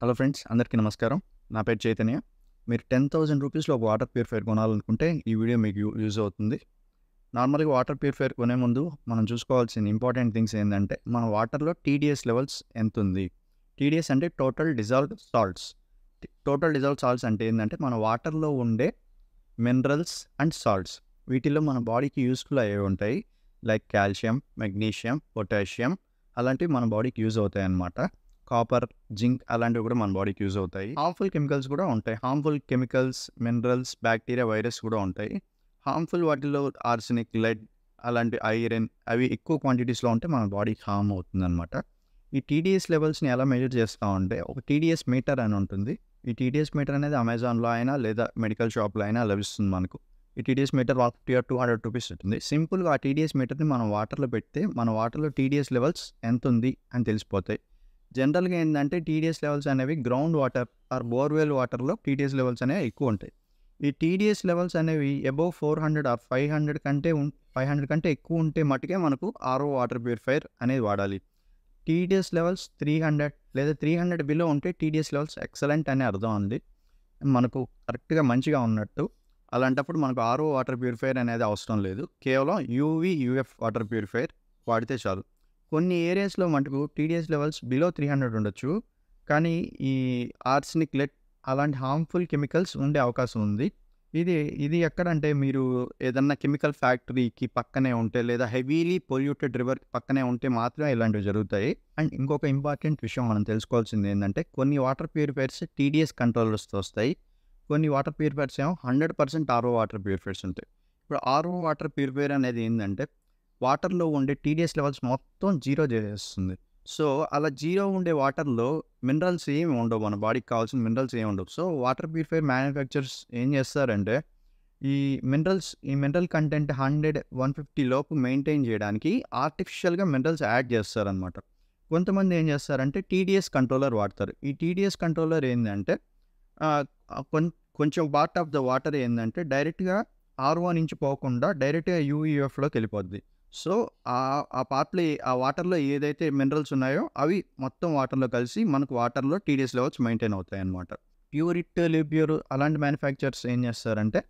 Hello friends, అందరికీ నమస్కారం. నా పేరు చైతన్య. మీరు 10,000 రూపీస్‌లో ఒక వాటర్ ప్యూరిఫైయర్ కొనాలనుకుంటే ఈ వీడియో మీకు యూజ్ అవుతుంది. నార్మల్‌గా వాటర్ ప్యూరిఫైయర్ కొనే ముందు మనం చూసుకోవాల్సిన ఇంపార్టెంట్ థింగ్స్ ఏందంటే, మన వాటర్‌లో టీడీఎస్ లెవెల్స్ ఎంతుంది? టీడీఎస్ అంటే total dissolved salts. Total dissolved salts అంటే ఏందంటే, మన వాటర్‌లో ఉండే మినరల్స్ అండ్ సాల్ట్స్. వీటిల్లో మన బాడీకి యూజ్‌ఫుల్ అయ్యేవి ఉంటాయి. లైక్ కాల్షియం, మెగ్నీషియం, పొటాషియం అలాంటివి మన బాడీకి యూజ్ అవుతాయన్నమాట. కాపర్, జింక్ అలాంటివి కూడా మన బాడీకి యూజ్ అవుతాయి. హార్మ్ఫుల్ కెమికల్స్ కూడా ఉంటాయి. Harmful chemicals, minerals, bacteria, virus కూడా ఉంటాయి. హార్మ్ఫుల్ వాటిల్లో ఆర్సెనిక్, లెడ్ అలాంటి ఐరన్ అవి ఎక్కువ క్వాంటిటీస్లో ఉంటే మన బాడీకి హార్మ్ అవుతుందన్నమాట. ఈ టీడీఎస్ లెవెల్స్ని ఎలా మెజర్ చేస్తామంటే ఒక టీడీఎస్ మీటర్ అని ఉంటుంది. ఈ టీడీఎస్ మీటర్ అనేది అమెజాన్లో అయినా లేదా మెడికల్ షాప్లో అయినా లభిస్తుంది మనకు. ఈ టీడీఎస్ మీటర్ 150 or 200 రూపీస్ ఉంటుంది. సింపుల్గా ఆ టీడీఎస్ మీటర్ని మనం వాటర్లో పెడితే మన వాటర్లో టీడీఎస్ లెవెల్స్ ఎంత ఉంది అని తెలిసిపోతాయి. జనరల్గా ఏంటంటే టీడీఎస్ లెవెల్స్ అనేవి గ్రౌండ్ వాటర్ ఆర్ బోర్వెల్ వాటర్లో టీడీఎస్ లెవెల్స్ అనేవి ఎక్కువ ఉంటాయి. ఈ టీడీఎస్ లెవెల్స్ అనేవి అబోవ్ 400 ఆర్ 500 కంటే ఎక్కువ ఉంటే మట్టుకే మనకు ఆర్ఓ వాటర్ ప్యూరిఫైయర్ అనేది వాడాలి. టీడీఎస్ లెవెల్స్ 300 లేదా 300 బిలో ఉంటే టీడీఎస్ లెవెల్స్ ఎక్సలెంట్ అని అర్థం అండి. మనకు కరెక్ట్గా మంచిగా ఉన్నట్టు. అలాంటప్పుడు మనకు ఆర్ఓ వాటర్ ప్యూరిఫైయర్ అనేది అవసరం లేదు. కేవలం యూఎఫ్ వాటర్ ప్యూరిఫైయర్ వాడితే చాలు. కొన్ని ఏరియాస్లో మటుకు టీడీఎస్ లెవెల్స్ బిలో 300 ఉండొచ్చు. కానీ ఈ ఆర్సెనిక్, లెడ్ అలాంటి హార్మ్ఫుల్ కెమికల్స్ ఉండే అవకాశం ఉంది. ఇది ఎక్కడంటే మీరు ఏదన్నా కెమికల్ ఫ్యాక్టరీకి పక్కనే ఉంటే లేదా హెవీలీ పొల్యూటెడ్ రివర్ పక్కనే ఉంటే మాత్రమే ఇలాంటివి జరుగుతాయి. అండ్ ఇంకొక ఇంపార్టెంట్ విషయం మనం తెలుసుకోవాల్సింది ఏంటంటే, కొన్ని వాటర్ ప్యూరిఫైయర్స్ టీడీఎస్ కంట్రోలర్స్తో వస్తాయి. కొన్ని వాటర్ ప్యూరిఫైయర్స్ ఏమో 100% ఆర్ఓ వాటర్ ప్యూరిఫైయర్స్ ఉంటాయి. ఇప్పుడు ఆర్ఓ వాటర్ ప్యూరిఫైయర్ అనేది ఏంటంటే వాటర్లో ఉండే టీడీఎస్ లెవెల్స్ మొత్తం జీరో చేసేస్తుంది. సో అలా జీరో ఉండే వాటర్లో మినరల్స్ ఏమి ఉండవు, మన బాడీకి కావాల్సిన మినరల్స్ ఏమి ఉండవు. సో వాటర్ ప్యూరిఫైయర్ మ్యానుఫ్యాక్చరర్స్ ఏం చేస్తారంటే ఈ మినరల్ కంటెంట్ 100, 150 లోపు మెయింటైన్ చేయడానికి ఆర్టిఫిషియల్గా మినరల్స్ యాడ్ చేస్తారనమాట. కొంతమంది ఏం చేస్తారంటే టీడీఎస్ కంట్రోలర్ వాడతారు. ఈ టీడీఎస్ కంట్రోలర్ ఏంటంటే కొంచెం పార్ట్ ఆఫ్ ద వాటర్ ఏంటంటే డైరెక్ట్గా ఆర్ఓ నుంచి పోకుండా డైరెక్ట్గా యూఈఎఫ్లోకి వెళ్ళిపోద్ది. సో ఆ పార్ట్లో ఆ వాటర్లో ఏదైతే మినరల్స్ ఉన్నాయో అవి మొత్తం వాటర్లో కలిసి మనకు వాటర్లో టీడీఎస్ లెవెల్స్ మెయింటైన్ అవుతాయి అన్నమాట. ప్యూరిట్, లిప్యూర్ అలాంటి మ్యానుఫ్యాక్చర్స్ ఏం చేస్తారంటే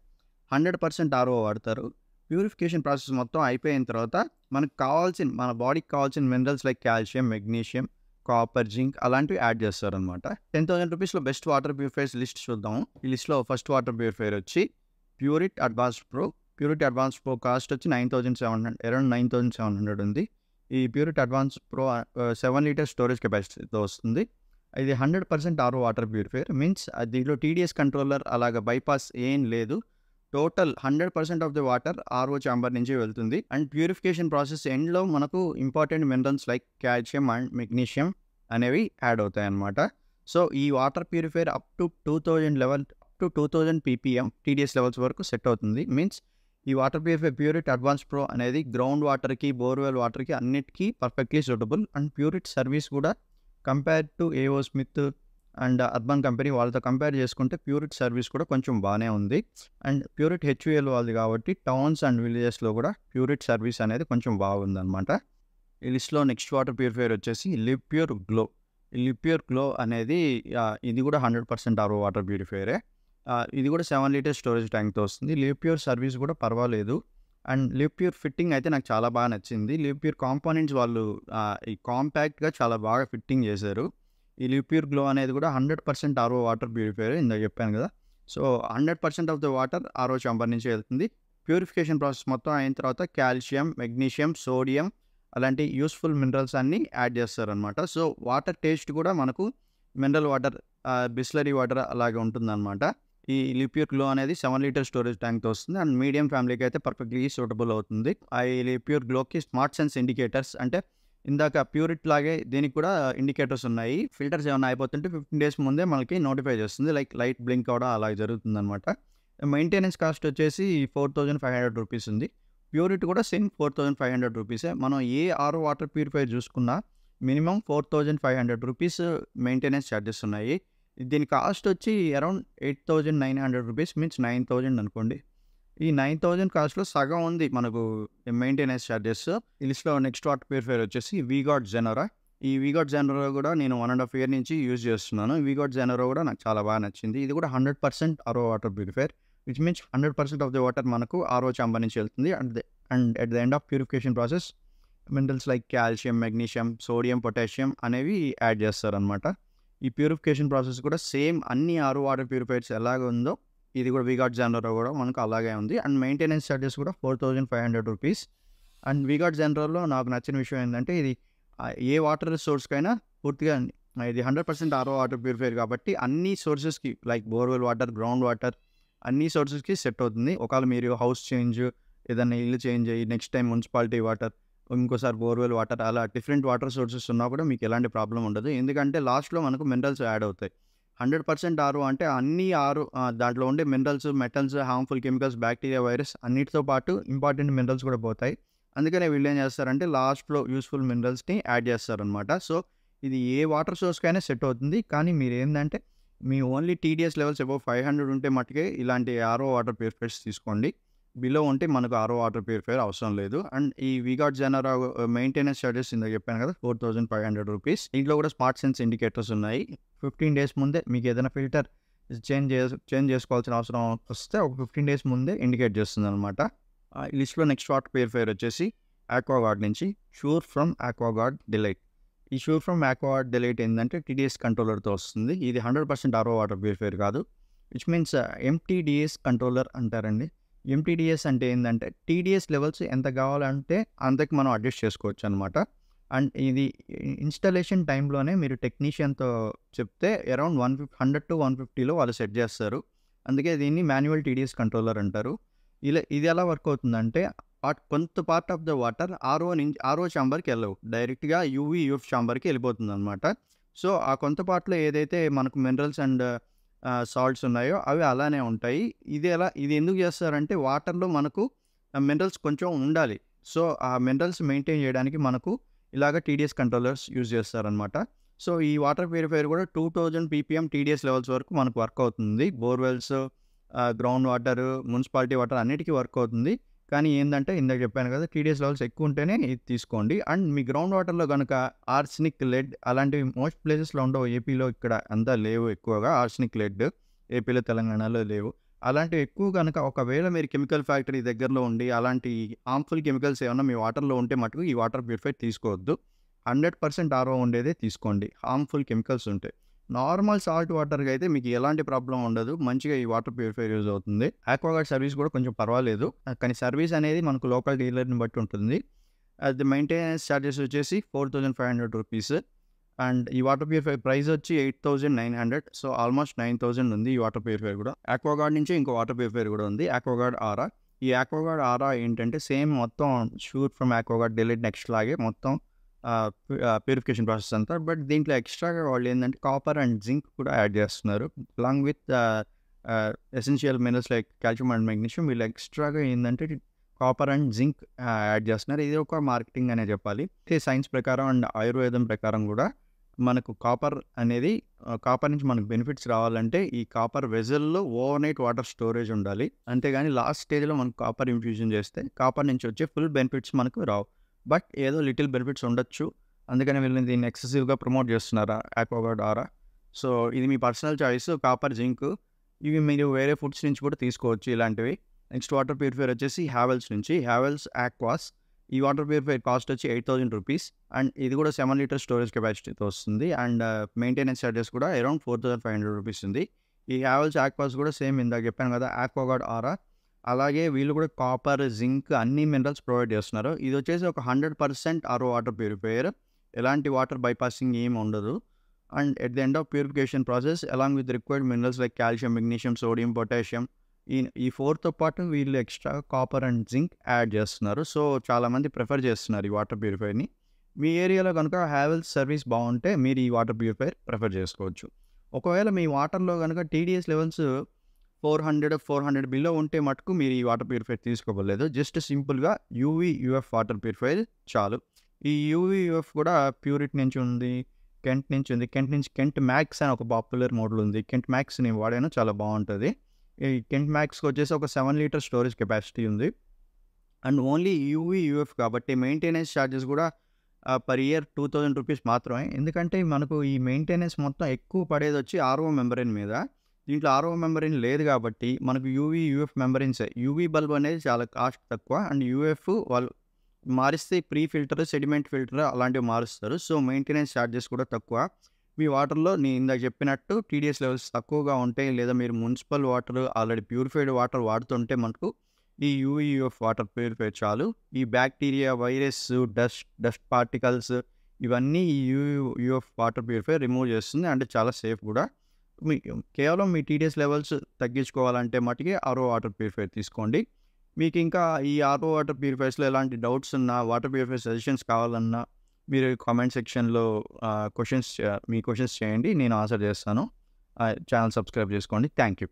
100% ఆర్ఓ వాడతారు. ప్యూరిఫికేషన్ ప్రాసెస్ మొత్తం అయిపోయిన తర్వాత మన బాడీకి కావాల్సిన minerals like calcium, magnesium, copper, zinc అలాంటివి యాడ్ చేస్తారనమాట. 10,000 రూపీస్లో బెస్ట్ వాటర్ ప్యూరిఫైయర్స్ లిస్ట్ చూద్దాము. ఈ లిస్ట్లో ఫస్ట్ వాటర్ ప్యూరిఫైయర్ వచ్చి Pureit advanced pro. Pureit advance pro cost వచ్చి 9,700, అరౌండ్ 9,700 ఉంది. ఈ Pureit advance pro 7 litre storage కెపాసిటీతో వస్తుంది. ఇది 100% ఆర్ఓ వాటర్ ప్యూరిఫైయర్. మీన్స్ దీంట్లో టీడీఎస్ కంట్రోలర్ అలాగ బైపాస్ ఏం లేదు. Total 100% of the water RO chamber నుంచి వెళ్తుంది. అండ్ ప్యూరిఫికేషన్ ప్రాసెస్ ఎండ్లో మనకు important minerals like calcium and magnesium అనేవి యాడ్ అవుతాయి అన్నమాట. సో ఈ water purifier up to 2000 ppm TDS levels వరకు సెట్ అవుతుంది. మీన్స్ ఈ water purifier Pureit advance pro అనేది గ్రౌండ్ వాటర్కి, బోర్వెల్ వాటర్కి అన్నిటికీ perfectly suitable. And Pureit service కూడా compare to AO Smith and Urban company వాళ్ళతో కంపేర్ చేసుకుంటే ప్యూరిట్ సర్వీస్ కూడా కొంచెం బాగానే ఉంది. అండ్ ప్యూరిట్ హెచ్యుఎల్ వాళ్ళది కాబట్టి టౌన్స్ అండ్ విలేజెస్లో కూడా ప్యూరిట్ సర్వీస్ అనేది కొంచెం బాగుందన్నమాట. ఈ లిస్ట్లో నెక్స్ట్ వాటర్ ప్యూరిఫైయర్ వచ్చేసి లిప్యూర్ గ్లో. ఈ లిప్యూర్ గ్లో అనేది ఇది కూడా 100% ఆర్ఓ వాటర్ ప్యూరిఫైయరే. ఇది కూడా 7 లీటర్ స్టోరేజ్ ట్యాంక్తో వస్తుంది. లిప్యూర్ సర్వీస్ కూడా పర్వాలేదు. అండ్ లిప్యూర్ ఫిట్టింగ్ అయితే నాకు చాలా బాగా నచ్చింది. లిప్యూర్ కాంపోనెంట్స్ వాళ్ళు ఈ కాంపాక్ట్గా చాలా బాగా ఫిట్టింగ్ చేశారు. ఈ లిప్యూర్ గ్లో అనేది కూడా 100% ఆర్ఓ వాటర్ ప్యూరిఫైయర్ ఇందాక చెప్పాను కదా. So 100% of the water RO chamber నుంచి వెళ్తుంది. ప్యూరిఫికేషన్ ప్రాసెస్ మొత్తం అయిన తర్వాత కాల్షియం, మెగ్నీషియం, సోడియం అలాంటి యూస్ఫుల్ మినరల్స్ అన్నీ యాడ్ చేస్తారనమాట. సో వాటర్ టేస్ట్ కూడా మనకు మినరల్ వాటర్, బిస్లరీ వాటర్ అలాగే ఉంటుందన్నమాట. ఈ లిప్యూర్ గ్లో అనేది 7 లీటర్ స్టోరేజ్ ట్యాంక్తో వస్తుంది. అండ్ మీడియం ఫ్యామిలీకి అయితే పర్ఫెక్ట్లీ సూటబుల్ అవుతుంది. ఈ లిప్యూర్ గ్లోకి స్మార్ట్ సెన్స్ ఇండికేటర్స్, అంటే ఇందాక ప్యూరిట్ లాగే దీనికి కూడా ఇండికేటర్స్ ఉన్నాయి. ఫిల్టర్స్ ఏమైనా అయిపోతుంటే 15 days ముందే మనకి నోటిఫై చేస్తుంది. లైక్ లైట్ బ్లింక్ అవడం అలా జరుగుతుంది అనమాట. మెయింటెనెన్స్ కాస్ట్ వచ్చేసి 4,500 రూపీస్ ఉంది. ప్యూరిట్ కూడా సేమ్ 4,500 రూపీసే. మనం ఏ ఆర్ఓ వాటర్ ప్యూరిఫైయర్ చూసుకున్నా మినిమం 4,500 రూపీస్ మెయింటెనెన్స్ ఛార్జెస్ ఉన్నాయి. దీని కాస్ట్ వచ్చి అరౌండ్ 8,900 రూపీస్, మీన్స్ 9,000 అనుకోండి. ఈ 9,000 కాస్ట్లో సగం ఉంది మనకు మెయింటెనెన్స్ ఛార్జెస్. ఈ లిస్ట్లో నెక్స్ట్ వాటర్ ప్యూరిఫైయర్ వచ్చేసి వీగార్డ్ జెనోరా. ఈ వీగార్డ్ జెనరో కూడా నేను 1.5 ఇయర్ నుంచి యూజ్ చేస్తున్నాను. వీగార్డ్ జెనరో కూడా నాకు చాలా బాగా నచ్చింది. ఇది కూడా 100% RO water purifier. Which means 100% of the water మనకు ఆర్ఓ చాంబర్ నుంచి వెళ్తుంది. And at the end of purification process minerals like calcium, magnesium, sodium, potassium అనేవి యాడ్ చేస్తారనమాట. ఈ ప్యూరిఫికేషన్ ప్రాసెస్ కూడా సేమ్ అన్ని ఆర్ఓ వాటర్ ప్యూరిఫైయర్స్ ఎలాగ ఉందో ఇది కూడా వీగార్డ్ జెనరో కూడా మనకు అలాగే ఉంది. అండ్ మెయింటెనెన్స్ చార్జెస్ కూడా 4,500 రూపీస్. అండ్ వీగార్డ్ జెనరల్‌లో నాకు నచ్చిన విషయం ఏంటంటే ఇది ఏ వాటర్ సోర్స్‌కైనా పూర్తిగా ఇది 100% ఆర్ఓ వాటర్ ప్యూరిఫైయర్ కాబట్టి అన్ని సోర్సెస్‌కి like borewell water, ground water అన్ని సోర్సెస్‌కి సెట్ అవుతుంది. ఒకవేళ మీరు హౌస్ చేంజ్, ఏదైనా ఇల్లు చేంజ్ అయ్యి నెక్స్ట్ టైమ్ మున్సిపాలిటీ వాటర్, ఇంకోసారి బోర్‌వెల్ వాటర్ అలా డిఫరెంట్ వాటర్ సోర్సెస్ ఉన్నా కూడా మీకు ఎలాంటి ప్రాబ్లమ్ ఉండదు. ఎందుకంటే లాస్ట్‌లో మనకు మినరల్స్ యాడ్ అవుతాయి. 100% ఆర్ఓ అంటే అన్ని దాంట్లో ఉండే minerals, metals, harmful chemicals, bacteria, virus అన్నిటితో పాటు ఇంపార్టెంట్ మినరల్స్ కూడా పోతాయి. అందుకనే వీళ్ళేం చేస్తారంటే లాస్ట్‌లో యూజ్‌ఫుల్ మినరల్స్‌ని యాడ్ చేస్తారనమాట. సో, ఇది ఏ వాటర్ సోర్స్‌కైనా సెట్ అవుతుంది. కానీ మీరేందంటే మీ ఓన్లీ టీడీఎస్ లెవెల్స్ అబోవ్ 500 ఉంటే మట్టుకే ఇలాంటి ఆర్ఓ వాటర్ ప్యూరిఫైయర్స్ తీసుకోండి. బిలో ఉంటే మనకు ఆర్ఓ వాటర్ ప్యూరిఫైయర్ అవసరం లేదు. అండ్ ఈ వీగార్డ్ జెనరో మెయింటెనెన్స్ చార్జెస్ ఇందాక చెప్పాను కదా 4,500 రూపీస్. దీంట్లో కూడా స్మార్ట్ సెన్స్ ఇండికేటర్స్ ఉన్నాయి. 15 డేస్ ముందే మీకు ఏదైనా ఫిల్టర్ చేంజ్ చేసుకోవాల్సిన అవసరం వస్తే ఒక 15 డేస్ ముందే ఇండికేట్ చేస్తుందనమాట. ఈ లిస్ట్‌లో నెక్స్ట్ వాటర్ ప్యూరిఫైయర్ వచ్చేసి ఆక్వాగార్డ్ నుంచి ష్యూర్ ఫ్రమ్ ఆక్వాగార్డ్ డిలైట్. ఈ ష్యూర్ ఫ్రమ్ ఆక్వాగార్డ్ డిలైట్ ఏంటంటే టీడీఎస్ కంట్రోలర్‌తో వస్తుంది. ఇది 100% ఆర్ఓ వాటర్ ప్యూరిఫైయర్ కాదు. విచ్ మీన్స్ ఎంటీడీఎస్ కంట్రోలర్ అంటారండి. ఎంటీడీఎస్ అంటే ఏంటంటే టీడీఎస్ లెవెల్స్ ఎంత కావాలంటే అంతకి మనం అడ్జస్ట్ చేసుకోవచ్చు అనమాట. అండ్ ఇది ఇన్‌స్టాలేషన్ టైంలోనే మీరు టెక్నీషియన్‌తో చెప్తే అరౌండ్ 100-150లో వాళ్ళు సెట్ చేస్తారు. అందుకే దీన్ని మాన్యువల్ టీడీఎస్ కంట్రోలర్ అంటారు. ఇది ఎలా వర్క్ అవుతుందంటే కొంత part of the water RO చాంబర్‌కి వెళ్ళవు. డైరెక్ట్‌గా యూఎఫ్ చాంబర్‌కి వెళ్ళిపోతుందనమాట. సో, ఆ కొంత పార్ట్‌లో ఏదైతే మనకు మినరల్స్ అండ్ సాల్ట్స్ ఉన్నాయో అవి అలానే ఉంటాయి. ఇది ఎందుకు చేస్తారంటే వాటర్‌లో మనకు మినరల్స్ కొంచెం ఉండాలి. సో, ఆ మినరల్స్ మెయింటైన్ చేయడానికి మనకు ఇలాగ టీడీఎస్ కంట్రోలర్స్ యూజ్ చేస్తారనమాట. సో, ఈ వాటర్ ప్యూరిఫైయర్ కూడా 2000 పీపీఎం టీడీఎస్ లెవెల్స్ వరకు మనకు వర్క్ అవుతుంది. Borewells, ground water, municipality water అన్నిటికీ వర్క్ అవుతుంది. కానీ ఏందంటే ఇందాక చెప్పాను కదా టీడీఎస్ లెవెల్స్ ఎక్కువ ఉంటేనే ఇది తీసుకోండి. అండ్ మీ గ్రౌండ్ వాటర్‌లో గనుక ఆర్సెనిక్, లెడ్ అలాంటివి మోస్ట్ ప్లేసెస్‌లో ఉండవు. ఏపీలో ఇక్కడ అంతా లేవు ఎక్కువగా ఆర్సెనిక్, లెడ్ ఏపీలో, తెలంగాణలో లేవు. అలాంటివి ఎక్కువ గనక ఒకవేళ మీరు కెమికల్ ఫ్యాక్టరీ దగ్గరలో ఉండి అలాంటి హార్మ్‌ఫుల్ కెమికల్స్ ఏమన్నా మీ వాటర్‌లో ఉంటే మటుకు ఈ వాటర్ ప్యూరిఫైయర్ తీసుకోవద్దు. 100% ఆర్ఓ ఉండేదే తీసుకోండి. హార్మ్‌ఫుల్ కెమికల్స్ ఉంటాయి. నార్మల్ సాల్ట్ వాటర్‌కి అయితే మీకు ఎలాంటి ప్రాబ్లమ్ ఉండదు. మంచిగా ఈ వాటర్ ప్యూరిఫైయర్ యూజ్ అవుతుంది. ఆక్వాగార్డ్ సర్వీస్ కూడా కొంచెం పర్వాలేదు. కానీ సర్వీస్ అనేది మనకు లోకల్ డీలర్‌ని బట్టి ఉంటుంది. అది మెయింటెనెన్స్ చార్జెస్ వచ్చేసి 4,500 రూపీస్. అండ్ ఈ వాటర్ ప్యూరిఫైయర్ ప్రైస్ వచ్చి 8,900. సో, ఆల్మోస్ట్ 9,000 ఉంది ఈ వాటర్ ప్యూరిఫైయర్ కూడా. ఆక్వాగార్డ్ నుంచి ఇంకో వాటర్ ప్యూరిఫైయర్ కూడా ఉంది. ఆక్వాగార్డ్ ఆరా. ఈ ఆక్వాగార్డ్ ఆరా ఏంటంటే సేమ్ మొత్తం sure from Aquaguard delight next లాగే మొత్తం ప్యూరిఫికేషన్ ప్రాసెస్ అంతా. బట్ దీంట్లో ఎక్స్ట్రాగా వాళ్ళు ఏంటంటే కాపర్ అండ్ జింక్ కూడా యాడ్ చేస్తున్నారు. Along with essential minerals like calcium and magnesium వీళ్ళు ఎక్స్ట్రాగా ఏంటంటే కాపర్ అండ్ జింక్ యాడ్ చేస్తున్నారు. ఇది ఒక మార్కెటింగ్ అనే చెప్పాలి. సైన్స్ ప్రకారం అండ్ ఆయుర్వేదం ప్రకారం కూడా మనకు కాపర్ నుంచి మనకు బెనిఫిట్స్ రావాలంటే ఈ కాపర్ వెజల్లో ఓవర్‌నైట్ వాటర్ స్టోరేజ్ ఉండాలి. అంతేగాని లాస్ట్ స్టేజ్‌లో మనకు కాపర్ ఇన్ఫ్యూజన్ చేస్తే కాపర్ నుంచి వచ్చే ఫుల్ బెనిఫిట్స్ మనకు రావు. బట్ ఏదో లిటిల్ బెనిఫిట్స్ ఉండొచ్చు. అందుకని వీళ్ళు దీన్ని ఎక్సెసివ్‌గా ప్రమోట్ చేస్తున్నారు ఆక్వాగార్డ్ ఆరా. సో, ఇది మీ పర్సనల్ చాయిస్. కాపర్, జింక్ ఇవి మీరు వేరే ఫుడ్స్ నుంచి కూడా తీసుకోవచ్చు ఇలాంటివి. నెక్స్ట్ వాటర్ ప్యూరిఫైయర్ వచ్చేసి హావెల్స్ నుంచి హావెల్స్ ఆక్వాస్. ఈ వాటర్ ప్యూరిఫైయర్ కాస్ట్ వచ్చి 8,000 రూపీస్. అండ్ ఇది కూడా 7 లీటర్ స్టోరేజ్ కెపాసిటీతో వస్తుంది. అండ్ మెయింటెనెన్స్ చార్జెస్ కూడా అరౌండ్ 4,500 రూపీస్ ఉంది. ఈ హావెల్స్ ఆక్వాస్ కూడా సేమ్ ఇందాక చెప్పాను కదా ఆక్వాగార్డ్ ఆరా. అలాగే వీళ్ళు కూడా కాపర్, జింక్ అన్ని మినరల్స్ ప్రొవైడ్ చేస్తున్నారు. ఇది వచ్చేసి ఒక 100% ఆర్ఓ వాటర్ ప్యూరిఫైయర్. ఎలాంటి వాటర్ బైపాసింగ్ ఏమి ఉండదు. And at the end of purification process along with required minerals like calcium, magnesium, sodium, potassium ఈ 4తో పాటు వీళ్ళు extra copper and zinc add చేస్తున్నారు. సో, చాలామంది ప్రిఫర్ చేస్తున్నారు ఈ వాటర్ ప్యూరిఫైయర్‌ని. మీ ఏరియాలో కనుక హావెల్స్ సర్వీస్ బాగుంటే మీరు ఈ వాటర్ ప్యూరిఫైయర్ ప్రిఫర్ చేసుకోవచ్చు. ఒకవేళ మీ వాటర్‌లో కనుక టీడీఎస్ లెవెల్స్ 400 బిలో ఉంటే మటుకు మీరు ఈ వాటర్ ప్యూరిఫైయర్ తీసుకోవలేదు. జస్ట్ సింపుల్‌గా యూఎఫ్ వాటర్ ప్యూరిఫైయర్ చాలు. ఈ యూఎఫ్ కూడా ప్యూరిట్ నుంచి ఉంది, కెంట్ నుంచి ఉంది. కెంట్ మ్యాక్స్ అని ఒక పాపులర్ మోడల్ ఉంది. కెంట్ మ్యాక్స్ నేను వాడాను చాలా బాగుంటుంది. ఈ కెంట్ మ్యాక్స్‌కి వచ్చేసి ఒక 7 లీటర్ స్టోరేజ్ కెపాసిటీ ఉంది. అండ్ ఓన్లీ యూఎఫ్ కాబట్టి మెయింటెనెన్స్ చార్జెస్ కూడా పర్ ఇయర్ 2000 రూపీస్ మాత్రమే. ఎందుకంటే మనకు ఈ మెయింటెనెన్స్ మొత్తం ఎక్కువ పడేదొచ్చి ఆర్ఓ మెంబ్రేన్ మీద. దీంట్లో ఆర్ఓ మెంబ్రేన్ లేదు కాబట్టి మనకు యూవీ, యూఎఫ్ మెంబ్రేన్సే. యూవీ బల్బ్ అనేది చాలా కాస్ట్ తక్కువ. అండ్ యూఎఫ్ వాళ్ళు మారిస్తే ప్రీ ఫిల్టర్, సెడిమెంట్ ఫిల్టర్ అలాంటివి మారుస్తారు. సో, మెయింటెనెన్స్ చార్జెస్ కూడా తక్కువ. మీ వాటర్‌లో నేను ఇందాక చెప్పినట్టు టీడీఎస్ లెవెల్స్ తక్కువగా ఉంటాయి. లేదా మీరు municipal water already purified water వాడుతుంటే మనకు ఈ యూవీ, యూఎఫ్ వాటర్ ప్యూరిఫైయర్ చాలు. ఈ బ్యాక్టీరియా, వైరస్, డస్ట్ పార్టికల్స్ ఇవన్నీ ఈ యూఎఫ్ వాటర్ ప్యూరిఫైయర్ రిమూవ్ చేస్తుంది. అంటే చాలా సేఫ్ కూడా. కేవలం మీ టీడీఎస్ లెవెల్స్ తగ్గించుకోవాలంటే మటికి ఆర్ఓ వాటర్ ప్యూరిఫైయర్ తీసుకోండి. మీకు ఇంకా ఈ ఆర్ఓ వాటర్ ప్యూరిఫైయర్స్‌లో ఎలాంటి డౌట్స్ ఉన్నా, వాటర్ ప్యూరిఫైయర్ సజెషన్స్ కావాలన్నా మీరు కామెంట్ సెక్షన్‌లో మీ క్వెషన్స్ చేయండి. నేను ఆన్సర్ చేస్తాను. ఛానల్ సబ్స్క్రైబ్ చేసుకోండి. Thank you.